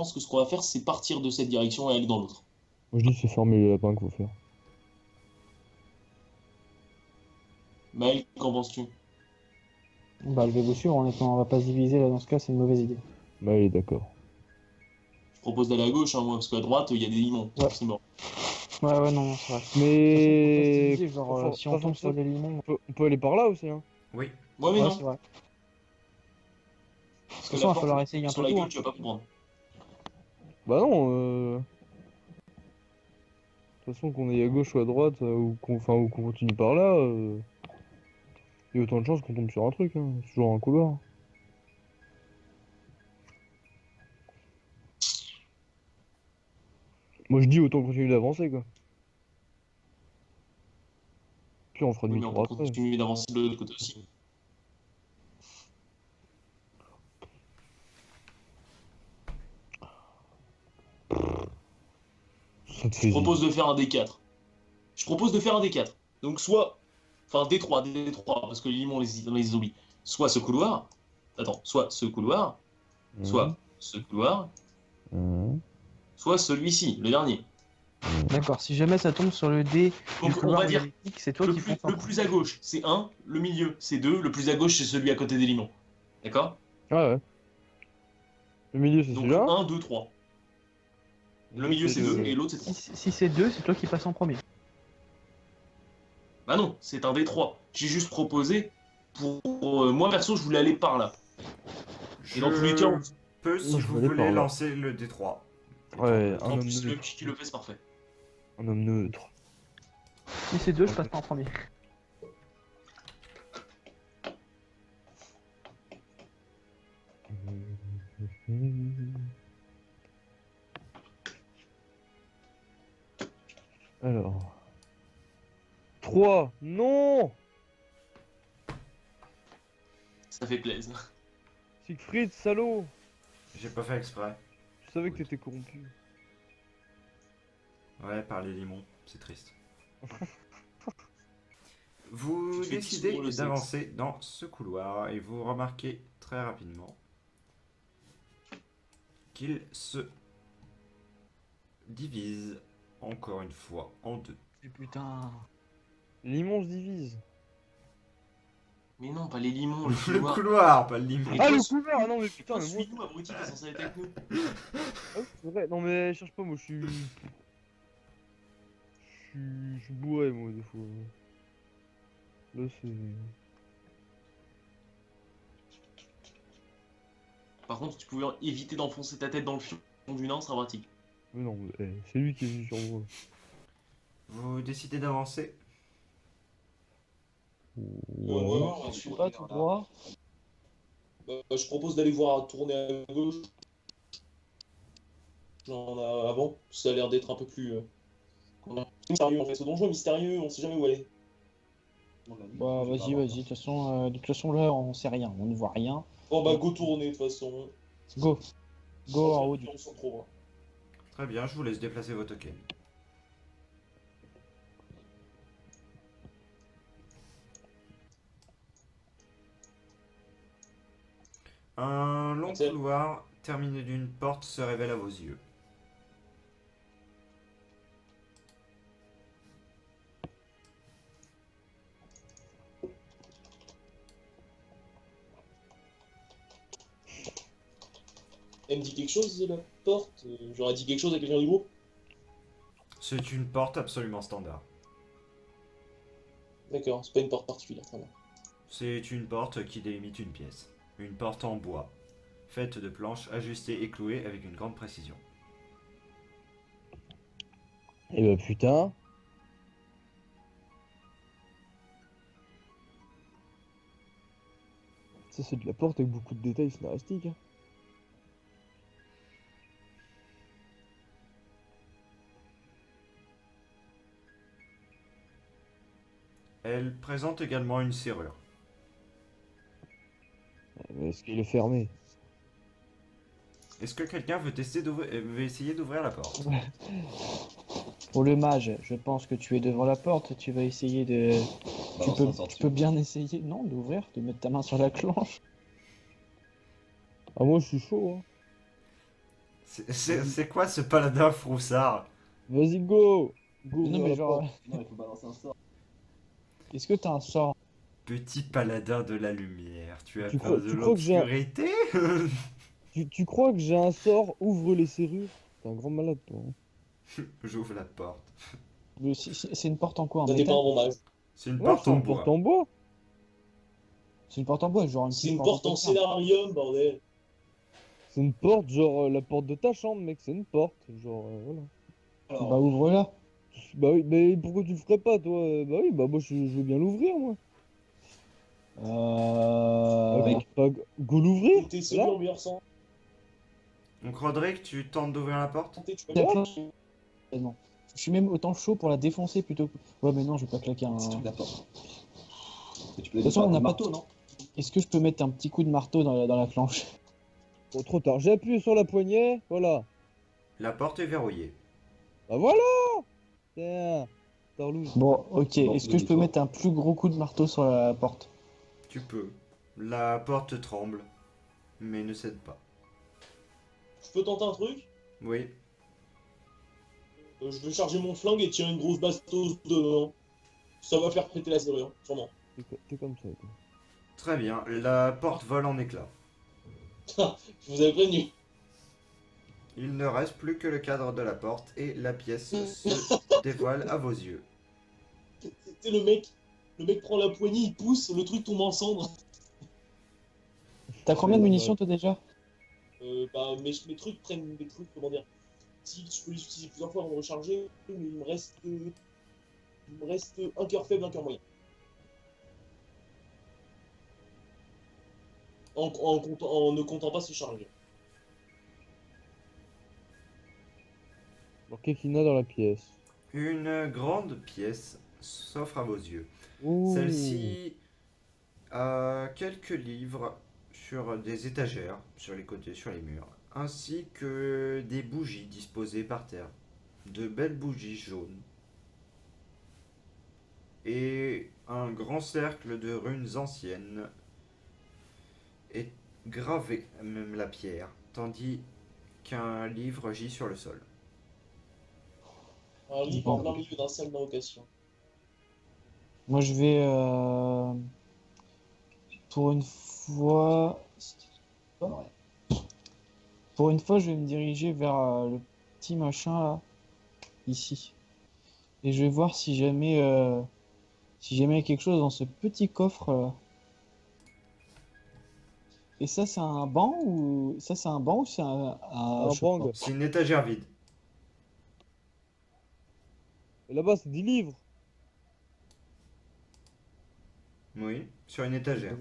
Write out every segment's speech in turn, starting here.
pense que ce qu'on va faire, c'est partir de cette direction et aller dans l'autre. Moi je dis que c'est fermer les lapins qu'il faut faire. Maël, qu'en penses-tu? Bah, je vais vous suivre, on va pas se diviser là dans ce cas, c'est une mauvaise idée. Bah il est d'accord. Je propose d'aller à gauche, hein, moi, parce qu'à droite, il y a des limons. Ouais. C'est mort. Ouais, non, c'est vrai. Mais... De toute façon, on peut pas se diviser, genre, si on Pas tombe sur forcément. des limons. On peut aller par là aussi, hein. Oui. Ouais, mais Ouais, non. c'est vrai. Parce De que toute façon, la il va porte falloir essayer un sur peu la tout. gueule, Hein. tu vas pas prendre. Bah non, de toute façon qu'on aille à gauche ou à droite, ou qu'on continue par là, il y a autant de chances qu'on tombe sur un truc, hein. C'est toujours un couloir. Moi je dis autant continuer d'avancer quoi. Puis on fera Oui, mais on demi-tour peut après. continuer d'avancer de l'autre côté aussi. Ça te Je fait propose de faire un D4. Je propose de faire un D4. Donc soit... Enfin, D3, D3, parce que les limons, les oublie. Soit ce couloir... Attends, soit ce couloir, soit ce couloir, soit celui-ci, le dernier. D'accord, si jamais ça tombe sur le dé du Donc on couloir va dire dialectique, c'est toi qui prends ça. le plus à gauche, c'est 1, le milieu, c'est 2, le plus à gauche, c'est celui à côté des limons. D'accord? Ouais. Le milieu c'est Donc celui-là. 1, 2, 3. Le milieu, c'est 2, et l'autre, c'est 3. Si c'est 2, c'est toi qui passes en premier. Bah non, c'est un D3. J'ai juste proposé pour... moi, perso, je voulais aller par là. Et dans tous les cas, Je peux, si Moi, je vous vais aller voulez, par là. lancer le D3. Ouais, un en homme plus, le neutre. petit qui le fait, c'est parfait. Un homme neutre. Si c'est 2, je passe pas en premier. Alors. 3. Non. Ça fait plaisir. Siegfried, salaud. J'ai pas fait exprès. Je savais que t'étais corrompu. Ouais, par les limons, c'est triste. Vous Tu te fais décidez dissoudre le sexe. d'avancer dans ce couloir et vous remarquez très rapidement qu'il se divise encore une fois en deux. Mais putain. Limon se divise. Mais non, pas les limons, le Le couloir. couloir, pas le limon. Mais Ah toi, le couloir. Ah non mais putain Putain, mais moi. suis-nous, abruti, t'es censé être avec nous. Ah oui, c'est vrai. Non mais cherche pas moi je suis. Je suis bourré moi des fois. Là c'est. Par contre, tu pouvais éviter d'enfoncer ta tête dans le fion du nain, ce sera pratique. Mais non, c'est lui qui est venu sur moi. Vous décidez d'avancer. Ouais, Je suis pas tout droit. Je propose d'aller voir tourner à gauche. Genre avant, ça a l'air d'être un peu plus mystérieux en fait. Ce donjon est mystérieux, on sait jamais où aller. Bah, vas-y. De toute façon, là, on sait rien. On ne voit rien. Bon bah go tourner de toute façon. Go. Go en haut du. On s'en trouvera. Très bien, je vous laisse déplacer vos tokens. Un long Axel. couloir terminé d'une porte se révèle à vos yeux. Elle me dit quelque chose la porte? J'aurais dit quelque chose à quelqu'un du groupe? C'est une porte absolument standard. D'accord, c'est pas une porte particulière, très bien. C'est une porte qui délimite une pièce. Une porte en bois, faite de planches ajustées et clouées avec une grande précision. Eh bah putain. Ça c'est de la porte avec beaucoup de détails scénaristiques. Hein. Elle présente également une serrure. Mais est-ce qu'il est fermé? Est-ce que quelqu'un veut essayer d'ouvrir la porte? Pour le mage, je pense que tu es devant la porte. Tu vas essayer de. Tu peux bien essayer, non, d'ouvrir, de mettre ta main sur la clenche. Ah moi je suis chaud hein. C'est quoi ce paladin froussard? Vas-y, go! Go, Non, ouvre mais la genre, porte. Non, il faut balancer un sort. est-ce que t'as un sort? Petit paladin de la lumière, tu as Tu peur crois- de tu crois que j'ai un- l'obscurité? Tu crois que j'ai un sort? Ouvre les serrures? T'es un grand malade, toi. Hein. J'ouvre la porte. C'est une porte en quoi? En Ça métal? dépend mon âge. C'est une Ouais, porte c'est en une bois. porte en bois. C'est une porte en bois, genre une C'est petite une porte en porte ferme. scénarium, bordel. C'est une porte, genre la porte de ta chambre, mec. C'est une porte. Genre, voilà. Alors, Bah ouvre-la. Bah oui, mais pourquoi tu le ferais pas, toi? Bah oui, bah moi je veux bien l'ouvrir, moi. Euh... Bah, go l'ouvrir. t'es là. celui meilleur sang. Donc Roderick, tu tentes d'ouvrir la porte? Tu peux T'as pas. plein- non. Je suis même autant chaud pour la défoncer plutôt que... Ouais, mais non, je vais pas claquer un... C'est la porte. Tu peux De toute façon, on n'a pas- marteau, non? Est-ce que je peux mettre un petit coup de marteau dans la planche? Bon, trop tard. J'ai appuyé sur la poignée. Voilà. La porte est verrouillée. Bah voilà. Tiens. Tarlouse. Bon, ok. Bon, Est-ce que je peux mettre un plus gros coup de marteau sur la porte? Tu peux. La porte tremble, mais ne cède pas. Je peux tenter un truc? Oui. Je vais charger mon flingue et tirer une grosse bastos dedans. Ça va faire péter la serrure, sûrement. T'es comme ça, toi. Très bien. La porte vole en éclats. Je vous avais prévenu. Il ne reste plus que le cadre de la porte et la pièce se dévoile à vos yeux. C'est le mec. Le mec prend la poignée, il pousse, le truc tombe en cendres. T'as combien de munitions toi déjà? Bah, mes trucs prennent des trucs, comment dire. Si je peux les utiliser plusieurs fois avant de recharger, mais il me reste un cœur faible, un cœur moyen. En ne comptant pas se charger. Alors, qu'est-ce qu'il y a dans la pièce? Une grande pièce s'offre à vos yeux. Ouh. Celle-ci a quelques livres sur des étagères, sur les côtés, sur les murs, ainsi que des bougies disposées par terre. De belles bougies jaunes. Et un grand cercle de runes anciennes est gravé, même la pierre, tandis qu'un livre gît sur le sol. Un livre en plein milieu d'un salle d'invocation. Moi je vais... Pour une fois... Pour une fois, je vais me diriger vers le petit machin là, ici. Et je vais voir si jamais il y a quelque chose dans ce petit coffre là. Et ça c'est un banc ou c'est un bang. C'est une étagère vide. Et là-bas, c'est 10 livres. Oui, sur une étagère.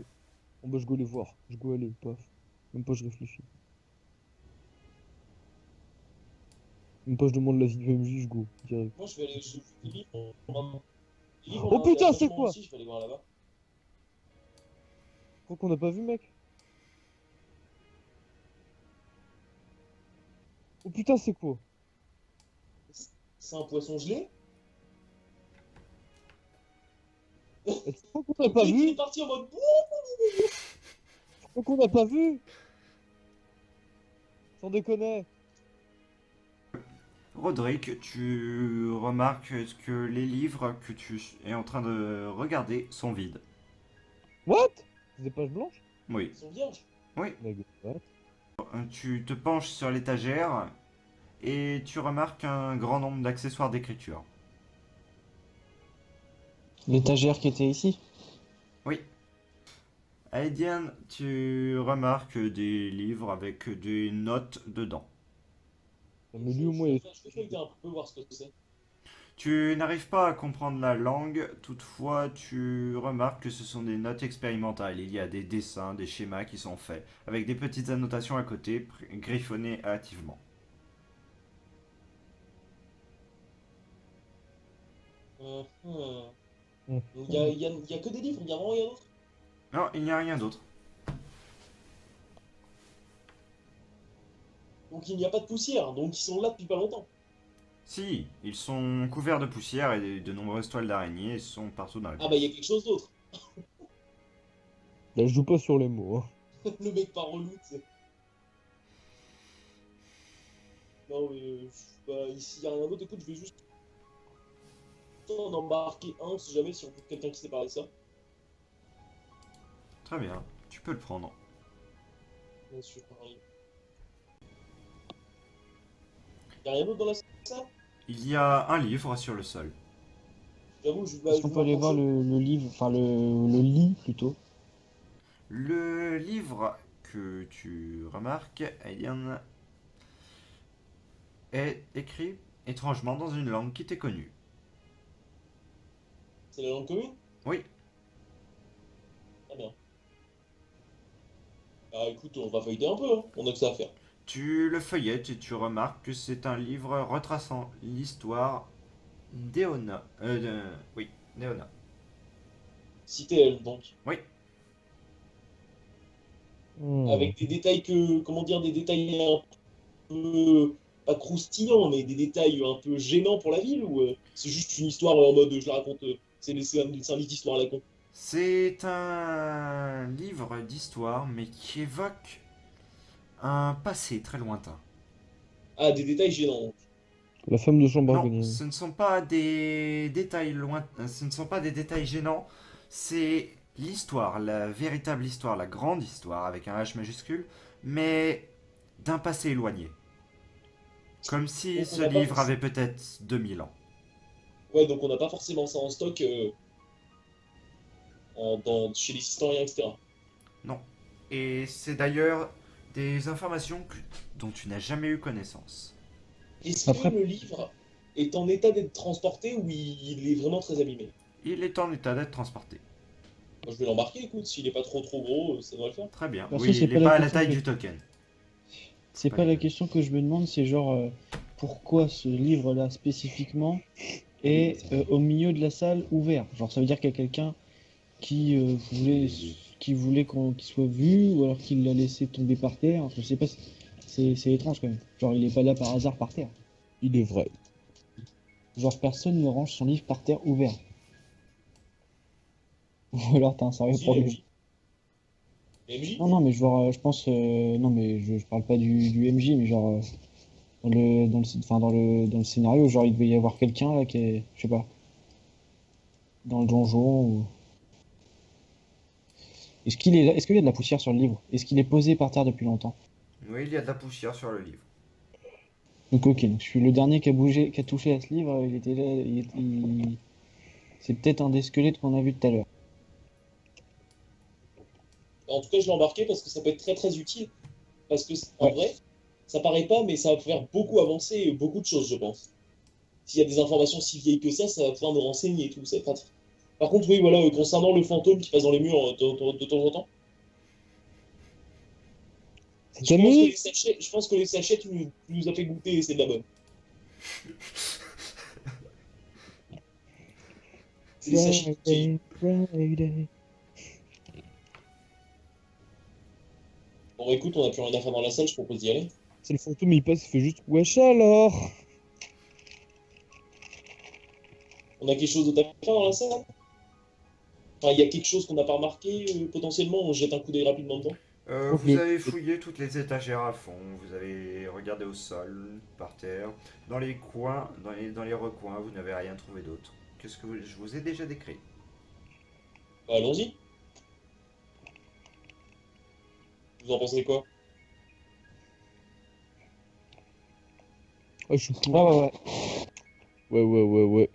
Bon, bah, je go les voir. Je go aller, paf. Même pas, je réfléchis. Même pas, je demande l'avis de MJ, je go. Direct. Moi, je vais aller sur les livres. Les livres, Oh on a putain, un c'est attachement quoi? aussi, je vais aller voir là-bas. Quoi qu'on n'a pas vu, mec? Oh putain, c'est quoi? C'est un poisson gelé. Eh, tu crois qu'on n'a pas Il est vu? parti en mode. Tu crois qu'on n'a pas vu? Sans déconner. Roderick, tu remarques que les livres que tu es en train de regarder sont vides. What? C'est des pages blanches? Oui. Ils sont vierges. Mec, what? Tu te penches sur l'étagère et tu remarques un grand nombre d'accessoires d'écriture. L'étagère qui était ici. Oui. Aidian, tu remarques des livres avec des notes dedans. Mais lui, au moins, il Je peux feuilleter un peu, voir ce que c'est. Tu n'arrives pas à comprendre la langue, toutefois tu remarques que ce sont des notes expérimentales. Il y a des dessins, des schémas qui sont faits, avec des petites annotations à côté, griffonnées hâtivement. Il y a que des livres, il y a vraiment rien d'autre. Non, il n'y a rien d'autre. Donc il n'y a pas de poussière, donc ils sont là depuis pas longtemps. Si, ils sont couverts de poussière et de nombreuses toiles d'araignées sont partout dans la Ah pièce. bah il y a quelque chose d'autre. Là, je joue pas sur les mots. Hein. Le mec pas relou, tu sais. Non, mais bah, ici, il n'y a rien d'autre. Écoute, je vais juste en embarquer un, si jamais, si on trouve quelqu'un qui sait parler ça. Très bien, tu peux le prendre. Bien sûr, pareil. Il n'y a rien d'autre dans la salle? Il y a un livre sur le sol. J'avoue, Est-ce je qu'on vais peut aller voir m'approcher. le livre, enfin le lit plutôt? Le livre que tu remarques est écrit étrangement dans une langue qui t'est connue. C'est la langue commune? Oui, Très bien. Bah écoute, on va feuilleter un peu, hein. On a que ça à faire. tu le feuillettes et tu remarques que c'est un livre retraçant l'histoire d'Eona. Oui, d'Eona. Cité elle, donc. Oui, Avec des détails que. Comment dire, des détails un peu. Pas croustillants, mais des détails un peu gênants pour la ville, ou c'est juste une histoire en mode je la raconte. C'est un livre d'histoire à la con. c'est un livre d'histoire mais qui évoque un passé très lointain. Ah, des détails gênants. La femme de chambre Non, argonienne. ce ne sont pas des détails ce ne sont pas des détails gênants, c'est l'histoire, la véritable histoire, la grande histoire avec un H majuscule, mais d'un passé éloigné. Comme si On ce n'a pas livre forcément. avait peut-être 2000 ans. Ouais, donc on n'a pas forcément ça en stock chez les historiens, etc. Non. Et c'est d'ailleurs des informations dont tu n'as jamais eu connaissance. Est-ce que Après, le livre est en état d'être transporté ou il est vraiment très abîmé? Il est en état d'être transporté. Moi, je vais l'embarquer, écoute, s'il est pas trop gros, ça devrait le faire. Très bien. perso, Oui, c'est il n'est pas la pas à la question taille que du token. c'est pas pas la les- question que je me demande, c'est genre pourquoi ce livre-là spécifiquement est au milieu de la salle ouvert. Genre ça veut dire qu'il y a quelqu'un qui voulait qu'il soit vu ou alors qu'il l'a laissé tomber par terre. Je sais pas, c'est étrange quand même. Genre il est pas là par hasard par terre. Il est vrai. Genre personne ne range son livre par terre ouvert. Ou alors t'as un sérieux Si, problème. MJ. MJ? Non, non, mais genre, je pense, non, mais je parle pas du MJ, mais genre, enfin, dans le scénario, genre, il devait y avoir quelqu'un là qui est, je sais pas, dans le donjon ou. Est-ce qu'il est là, est-ce qu'il y a de la poussière sur le livre? Est-ce qu'il est posé par terre depuis longtemps? Oui, il y a de la poussière sur le livre. Donc, ok, donc je suis le dernier qui a bougé, qui a touché à ce livre, il était là, c'est peut-être un des squelettes qu'on a vu tout à l'heure. En tout cas, je l'ai embarqué parce que ça peut être très très utile. Parce que, en Ouais. vrai, ça paraît pas, mais ça va faire beaucoup avancer beaucoup de choses, je pense. S'il y a des informations si vieilles que ça va pouvoir nous renseigner et tout, c'est pratique. Par contre, oui, voilà, concernant le fantôme qui passe dans les murs de temps en temps, C'est je pense que ami. les sachets, tu nous as fait goûter et c'est de la bonne. C'est des sachets qui... Friday. Bon, écoute, on a plus rien à faire dans la salle, je propose d'y aller. C'est le fantôme, il passe, il fait juste wesh alors. On a quelque chose d'autre à faire dans la salle? Enfin, il y a quelque chose qu'on n'a pas remarqué, potentiellement, on jette un coup d'œil rapidement dedans. Donc Vous avez fouillé toutes les étagères à fond, vous avez regardé au sol, par terre, dans les coins, dans les recoins, vous n'avez rien trouvé d'autre. Qu'est-ce que je vous ai déjà décrit? Bah, allons-y. Vous en pensez quoi? Ah, je suis pour. Ouais, ouais, ouais. Ouais.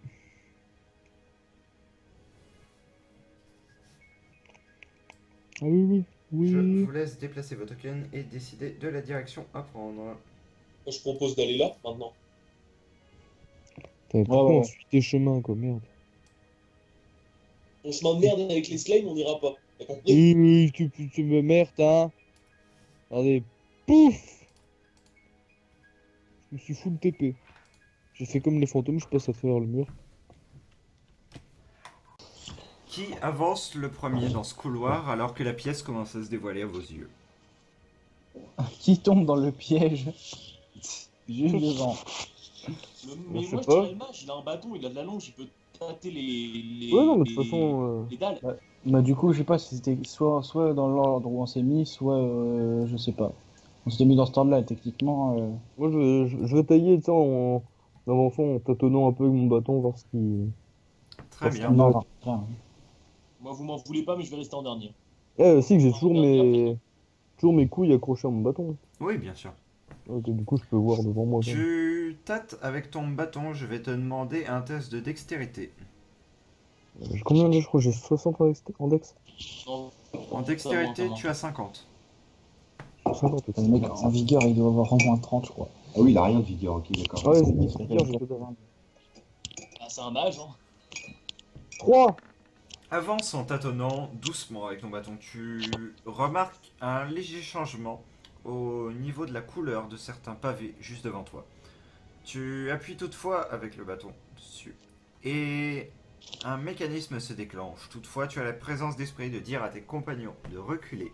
Ah oui. Je vous laisse déplacer vos tokens et décider de la direction à prendre. Moi, je propose d'aller là, maintenant. Pourquoi ouais. on suit tes chemins, quoi, merde. Ton chemin de merde avec les slimes, on n'ira pas. T'as compris? Oui, tu me merde, hein. Regardez, pouf. Je me suis full TP. J'ai fait comme les fantômes, je passe à travers le mur. Qui avance le premier dans ce couloir alors que la pièce commence à se dévoiler à vos yeux? Qui tombe dans le piège juste devant. Mais Je sais moi, je pas. dirais le mage, il a un bâton, il a de la longe, il peut tâter Ouais, non, mais de toute façon. Bah, du coup, je sais pas si c'était soit dans l'ordre où on s'est mis, soit je sais pas. On s'était mis dans ce ordre-là, techniquement. Moi, je vais tailler, tu sais, en avançant, en tâtonnant un peu avec mon bâton, voir ce qui... Très Parce bien. que- Non, non, rien. Moi, vous m'en voulez pas, mais je vais rester en dernier. Si, que j'ai En dernier, toujours mes couilles accrochées à mon bâton. Oui, bien sûr. Ok, du coup, je peux voir devant moi. Quand même. Tu tâtes avec ton bâton, je vais te demander un test de dextérité. J'ai combien déjà? Je crois que j'ai 60 en dex. Non, En dextérité, tu as 50. 50 Le mec, en vigueur, il doit avoir au moins 30, je crois. Ah oui, il a rien de vigueur, ok, d'accord. Ah ouais, c'est vigueur, j'ai peut-être. ah, c'est un mage, hein. 3. Avance en tâtonnant doucement avec ton bâton. Tu remarques un léger changement au niveau de la couleur de certains pavés juste devant toi. Tu appuies toutefois avec le bâton dessus. Et un mécanisme se déclenche. Toutefois, tu as la présence d'esprit de dire à tes compagnons de reculer.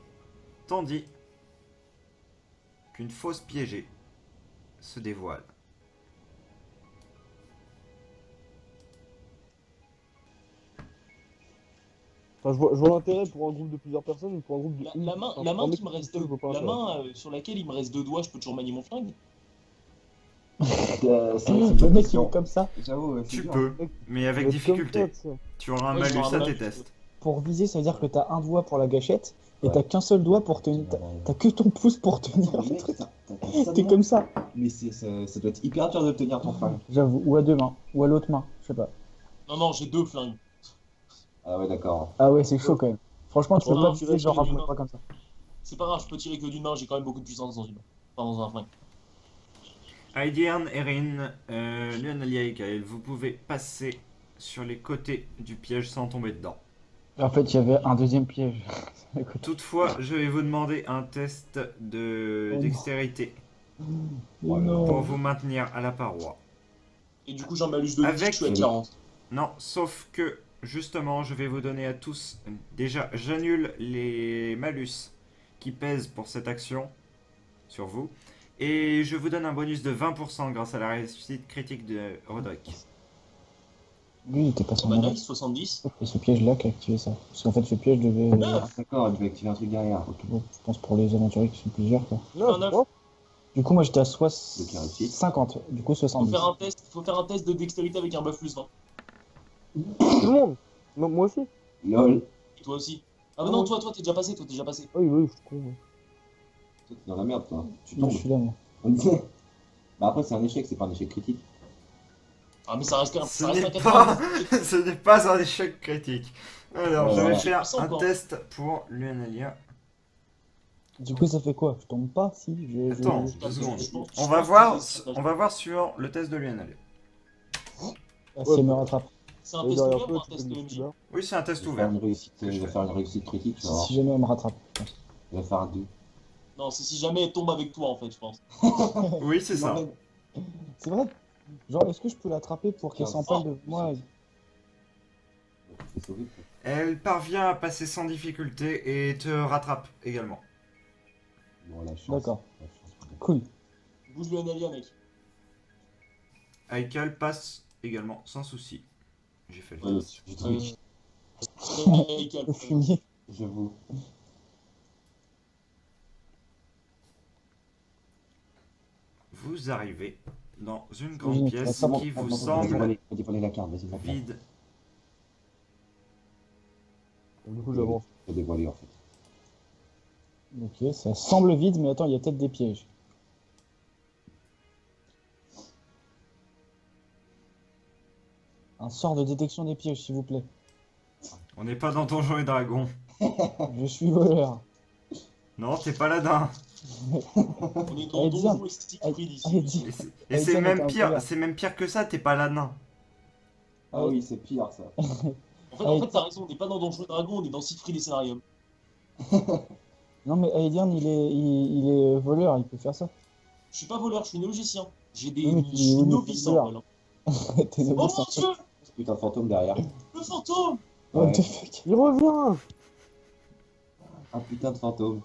Tandis qu'une fosse piégée se dévoile. Enfin, je vois l'intérêt pour un groupe de plusieurs personnes, mais pour un groupe de. La main, Enfin, la main un mec qui me reste seul, je vois pas la l'intérêt. main sur laquelle il me reste 2 doigts, je peux toujours manier mon flingue. Le mec, il est comme ça. J'avoue, c'est Tu dur. peux, mais avec Vous êtes comme difficulté. ça, ça. Tu auras un Ouais, malus j'aurai un à tes malus. tests. Pour viser, ça veut dire que t'as un doigt pour la gâchette et Ouais. t'as qu'un seul doigt pour tenir. T'as que ton pouce pour tenir Mais le mec, truc. t'as ça T'es de comme ça. Mais ça doit être hyper dur d'obtenir ton flingue. J'avoue. Ou à deux mains. Ou à l'autre main. Je sais pas. Non, non, j'ai 2 flingues. Ah ouais, d'accord. Ah ouais, c'est chaud quand même. Franchement, tu peux Non, pas tu viser genre restes à une bout main. comme ça. C'est pas grave, je peux tirer que d'une main, j'ai quand même beaucoup de puissance dans une main. Enfin, dans un flingue. Aidian, Erin, Luanalia et Kael, vous pouvez passer sur les côtés du piège sans tomber dedans. En fait, il y avait un deuxième piège. Écoute. Toutefois, je vais vous demander un test de Oh non. dextérité Oh non. pour vous maintenir à la paroi. Et du coup, j'ai un malus de 8, Avec- je suis à 40. Non, sauf que justement, je vais vous donner à tous. Déjà, j'annule les malus qui pèsent pour cette action sur vous. Et je vous donne un bonus de 20% grâce à la réussite critique de Roderick. Lui, il était pas son Bah, malade. nice, 70. C'est ce piège-là qui a activé ça. Parce qu'en fait, ce piège devait. Ah, D'accord, il devait activer un truc derrière. Ok. Bon, je pense pour les aventuriers qui sont plusieurs, quoi. Non, neuf. c'est pas. Du coup, moi, j'étais à Donc, il y a un petit. 50. Du coup, Faut 70. faire un test de dextérité avec un buff plus 20. Tout le monde. Moi aussi. LOL. Et toi aussi. Ah, bah Ah non, ouais. toi, t'es déjà passé, toi, t'es déjà passé. Ah oui, oui, je suis con. ouais. Toi, t'es dans la merde, toi. Tu Moi, tombes. je suis là, moi. Bah après, c'est un échec, c'est pas un échec critique. Ah, mais ça reste qu'un. Ce Ça reste n'est un pas, 90. ce n'est pas un échec critique. Alors, je vais Ouais. faire Ça un encore. test pour Luanalia. Du coup, ça fait quoi? Je tombe pas si Attends. Je pense- 2 secondes. je pense- On je va pense voir, que c'est- on va voir sur le test de Luanalia. Ah, si elle me rattrape. C'est un Et test derrière ouvert ou toi, un tu test fais des MJ? petits Oui, c'est un test Il va faire ouvert. une réussite, il va faire une réussite critique, tu vas voir. Si jamais elle me rattrape, je pense. Il va faire un 2. Non, c'est si jamais elle tombe avec toi, en fait, je pense. Oui, c'est ça. C'est vrai? Genre, est-ce que je peux l'attraper pour qu'elle s'empale de moi? T'es sauvé, quoi. Elle parvient à passer sans difficulté et te rattrape également. Bon, la chance. D'accord. La chance. Cool. Bouge le Analia, mec. Aikal passe également sans souci. J'ai fait le Ouais, test. j'ai trouvé. Le fumier. J'avoue. Vous arrivez dans une Oui, grande mais pièce ça va, qui ça vous va, semble Vas-y, prenez la carte, vas-y, maintenant. vide. Du coup, j'avance. Je vais dévoiler, en fait. Ok, ça semble vide, mais attends, il y a peut-être des pièges. Un sort de détection des pièges, s'il vous plaît. On n'est pas dans Donjons et Dragons. Je suis voleur. Non, t'es paladin. On est dans Allez, Donjon dis- et Siegfried ici. Allez, dis. Et Aikal c'est est même un pire, voleur. c'est même pire que ça, t'es paladin. Ah oui, c'est pire, ça. En fait, t'as raison, on n'est pas dans Donjon et Dragon, on est dans Siegfried et Scénarium. Non, mais Aedian, il est voleur, il peut faire ça. Je suis pas voleur, je suis logicien. J'ai des. Oui, mais Je suis oui, mais novice t'es en voleur. vol. T'es Oh novice, mon en fait. dieu! Ce putain de fantôme derrière. Le fantôme! What Ouais. the fuck? Il revient. Un putain de fantôme.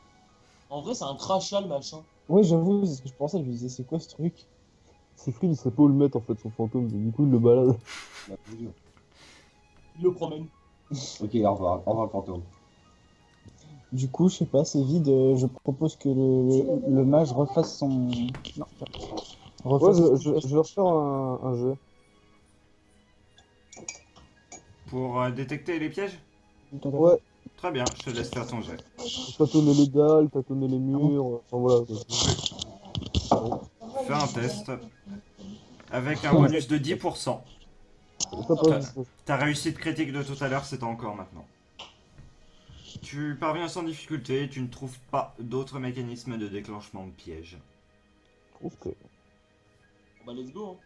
En vrai, c'est un crachat le machin. Ouais, j'avoue, c'est ce que je pensais. Je me disais, c'est quoi ce truc? Siegfried, il serait pas où le mettre en fait, son fantôme. Du coup, il le balade. La Il le promène. Ok, au revoir le fantôme. Du coup, je sais pas, c'est vide. Je propose que le mage refasse son. Non, Ouais, refasse je vais refaire un jet. Pour détecter les pièges? Ouais, Très bien, je te laisse faire ton jet. tâtonner les dalles, tâtonner les murs, enfin voilà. Fais un test. Avec un bonus de 10%. Ça passe. Ta réussite critique de tout à l'heure, c'est encore maintenant. Tu parviens sans difficulté, tu ne trouves pas d'autres mécanismes de déclenchement de piège. Je trouve que... Bah, let's go. Hein.